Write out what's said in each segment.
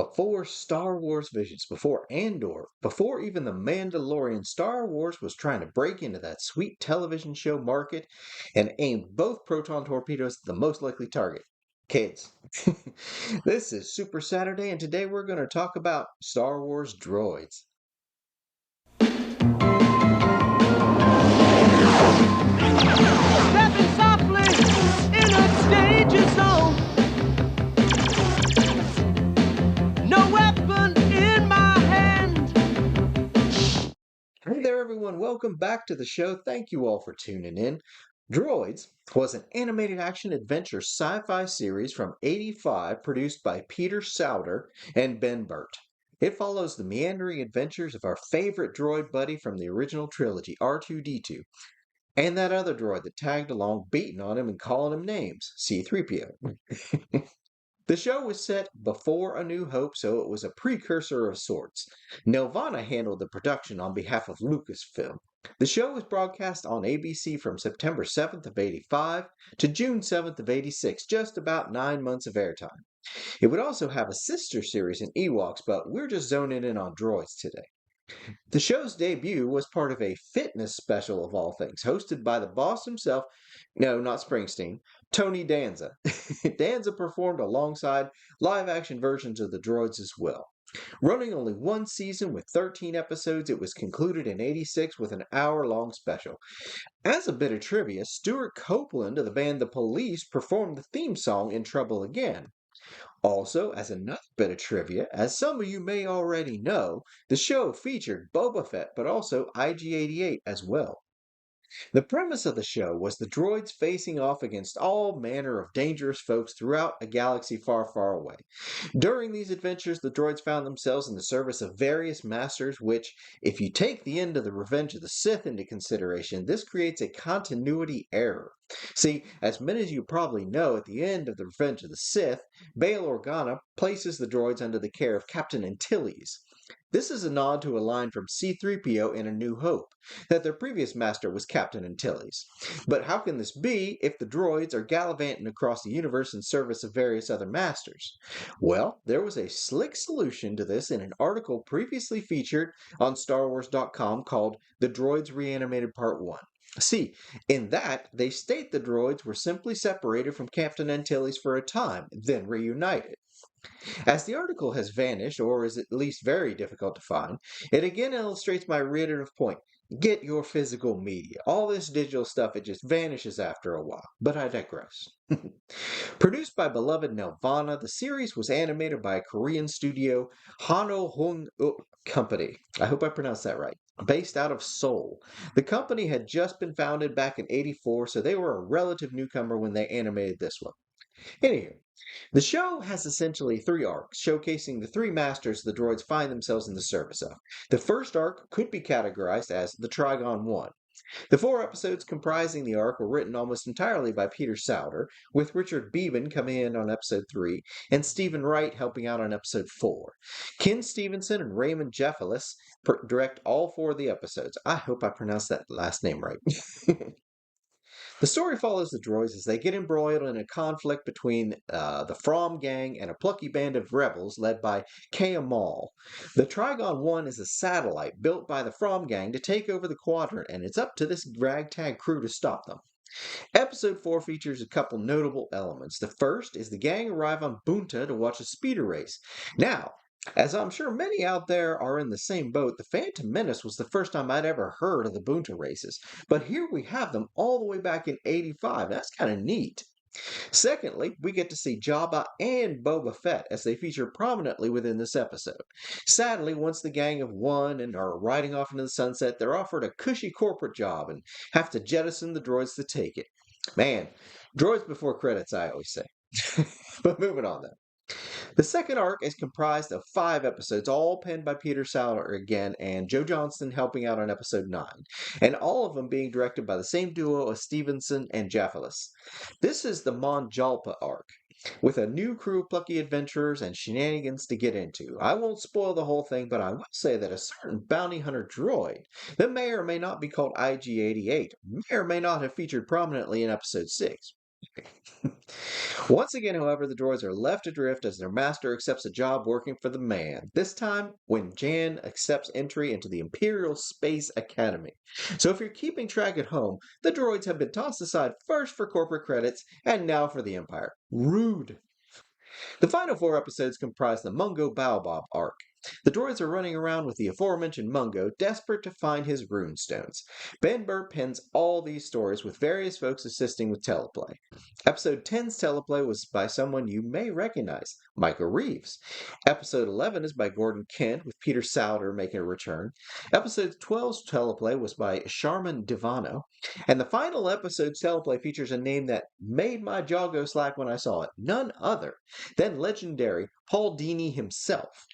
about four Star Wars visions before Andor, before even The Mandalorian. Star Wars was trying to break into that sweet television show market and aim both proton torpedoes at the most likely target kids. This is Super Saturday, and today we're going to talk about Star Wars droids. Stepping softly in a danger zone. No weapon in my hand. Hey there, everyone. Welcome back to the show. Thank you all for tuning in. Droids was an animated action adventure sci-fi series from '85 produced by Peter Sauter and Ben Burt. It follows the meandering adventures of our favorite droid buddy from the original trilogy, R2-D2, and that other droid that tagged along beating on him and calling him names, C-3PO. The show was set before A New Hope, so it was a precursor of sorts. Nelvana handled the production on behalf of Lucasfilm. The show was broadcast on ABC from September 7th of '85 to June 7th of '86, just about 9 months of airtime. It would also have a sister series in Ewoks, but we're just zoning in on droids today. The show's debut was part of a fitness special of all things, hosted by the boss himself, no, not Springsteen, Tony Danza. Danza performed alongside live-action versions of the droids as well. Running only one season with 13 episodes, it was concluded in '86 with an hour-long special. As a bit of trivia, Stuart Copeland of the band The Police performed the theme song In Trouble Again. Also, as another bit of trivia, as some of you may already know, the show featured Boba Fett, but also IG-88 as well. The premise of the show was the droids facing off against all manner of dangerous folks throughout a galaxy far, far away. During these adventures, the droids found themselves in the service of various masters, which, if you take the end of the Revenge of the Sith into consideration, this creates a continuity error. See, as many as you probably know, at the end of the Revenge of the Sith, Bail Organa places the droids under the care of Captain Antilles. This is a nod to a line from C-3PO in A New Hope, that their previous master was Captain Antilles. But how can this be if the droids are gallivanting across the universe in service of various other masters? Well, there was a slick solution to this in an article previously featured on StarWars.com called The Droids Reanimated Part 1. See, in that, they state the droids were simply separated from Captain Antilles for a time, then reunited. As the article has vanished, or is at least very difficult to find, it again illustrates my reiterative point. Get your physical media. All this digital stuff, it just vanishes after a while. But I digress. Produced by beloved Nelvana, the series was animated by a Korean studio, Hano Hong Company. I hope I pronounced that right. Based out of Seoul. The company had just been founded back in '84, so they were a relative newcomer when they animated this one. Anywho, the show has essentially three arcs, showcasing the three masters the droids find themselves in the service of. The first arc could be categorized as the Trigon 1. The 4 episodes comprising the arc were written almost entirely by Peter Sauter, with Richard Beeban coming in on episode 3 and Stephen Wright helping out on episode 4. Ken Stevenson and Raymond Jeffalis direct all 4 of the episodes. I hope I pronounced that last name right. The story follows the droids as they get embroiled in a conflict between the Fromm gang and a plucky band of rebels led by Kea Maul. The Trigon 1 is a satellite built by the Fromm gang to take over the quadrant, and it's up to this ragtag crew to stop them. Episode 4 features a couple notable elements. The first is the gang arrive on Bunta to watch a speeder race. Now, as I'm sure many out there are in the same boat, the Phantom Menace was the first time I'd ever heard of the Bunta races. But here we have them all the way back in '85. That's kind of neat. Secondly, we get to see Jabba and Boba Fett as they feature prominently within this episode. Sadly, once the gang have won and are riding off into the sunset, they're offered a cushy corporate job and have to jettison the droids to take it. Man, droids before credits, I always say. But moving on then. The second arc is comprised of 5 episodes, all penned by Peter Sauter again, and Joe Johnston helping out on episode 9, and all of them being directed by the same duo of Stevenson and Jaffalis. This is the Mon Jalpa arc, with a new crew of plucky adventurers and shenanigans to get into. I won't spoil the whole thing, but I will say that a certain bounty hunter droid that may or may not be called IG-88 may or may not have featured prominently in episode 6. Once again, however, the droids are left adrift as their master accepts a job working for the man, this time when Jan accepts entry into the Imperial Space Academy. So if you're keeping track at home, the droids have been tossed aside first for corporate credits and now for the Empire. Rude. The final 4 episodes comprise the Mungo Baobab arc. The droids are running around with the aforementioned Mungo, desperate to find his runestones. Ben Burtt pens all these stories with various folks assisting with teleplay. Episode 10's teleplay was by someone you may recognize, Michael Reeves. Episode 11 is by Gordon Kent, with Peter Souter making a return. Episode 12's teleplay was by Sharman Divano. And the final episode's teleplay features a name that made my jaw go slack when I saw it, none other than legendary Paul Dini himself.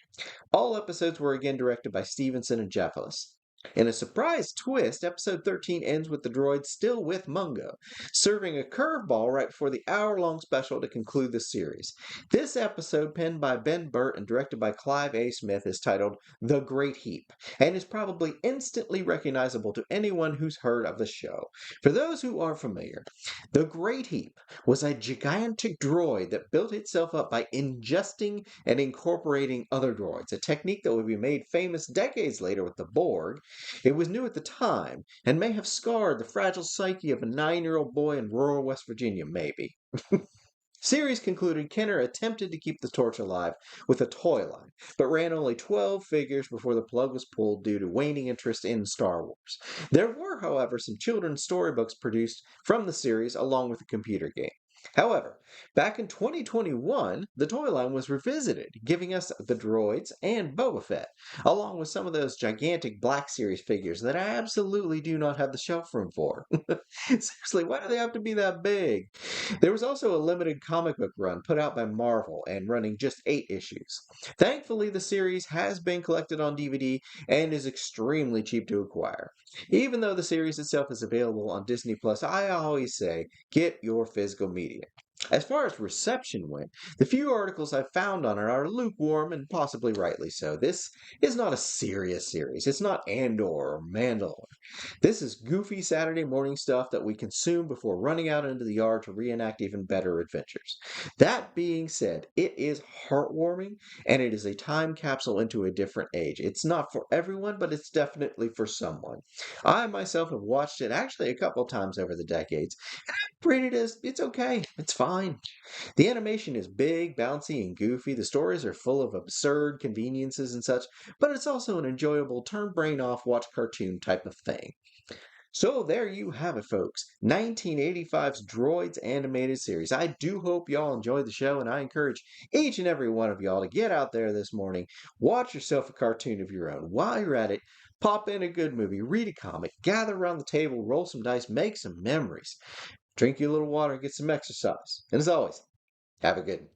All episodes were again directed by Stevenson and Jeffless. In a surprise twist, episode 13 ends with the droids still with Mungo, serving a curveball right before the hour-long special to conclude the series. This episode, penned by Ben Burtt and directed by Clive A. Smith, is titled The Great Heap, and is probably instantly recognizable to anyone who's heard of the show. For those who are familiar, The Great Heap was a gigantic droid that built itself up by ingesting and incorporating other droids, a technique that would be made famous decades later with the Borg. It was new at the time, and may have scarred the fragile psyche of a 9-year-old boy in rural West Virginia, maybe. Series concluded, Kenner attempted to keep the torch alive with a toy line, but ran only 12 figures before the plug was pulled due to waning interest in Star Wars. There were, however, some children's storybooks produced from the series along with a computer game. However, back in 2021, the toy line was revisited, giving us the droids and Boba Fett, along with some of those gigantic Black Series figures that I absolutely do not have the shelf room for. Seriously, why do they have to be that big? There was also a limited comic book run put out by Marvel and running just 8 issues. Thankfully, the series has been collected on DVD and is extremely cheap to acquire. Even though the series itself is available on Disney Plus, I always say, get your physical media. As far as reception went, the few articles I've found on it are lukewarm and possibly rightly so. This is not a serious series. It's not Andor or Mandalore. This is goofy Saturday morning stuff that we consume before running out into the yard to reenact even better adventures. That being said, it is heartwarming and it is a time capsule into a different age. It's not for everyone, but it's definitely for someone. I myself have watched it actually a couple times over the decades. Rated as it's okay, it's fine. The animation is big, bouncy, and goofy. The stories are full of absurd conveniences and such, but it's also an enjoyable turn brain off, watch cartoon type of thing. So there you have it, folks. 1985's Droids animated series. I do hope y'all enjoyed the show, and I encourage each and every one of y'all to get out there this morning, watch yourself a cartoon of your own. While you're at it, pop in a good movie, read a comic, gather around the table, roll some dice, make some memories. Drink your little water and get some exercise. And as always, have a good one.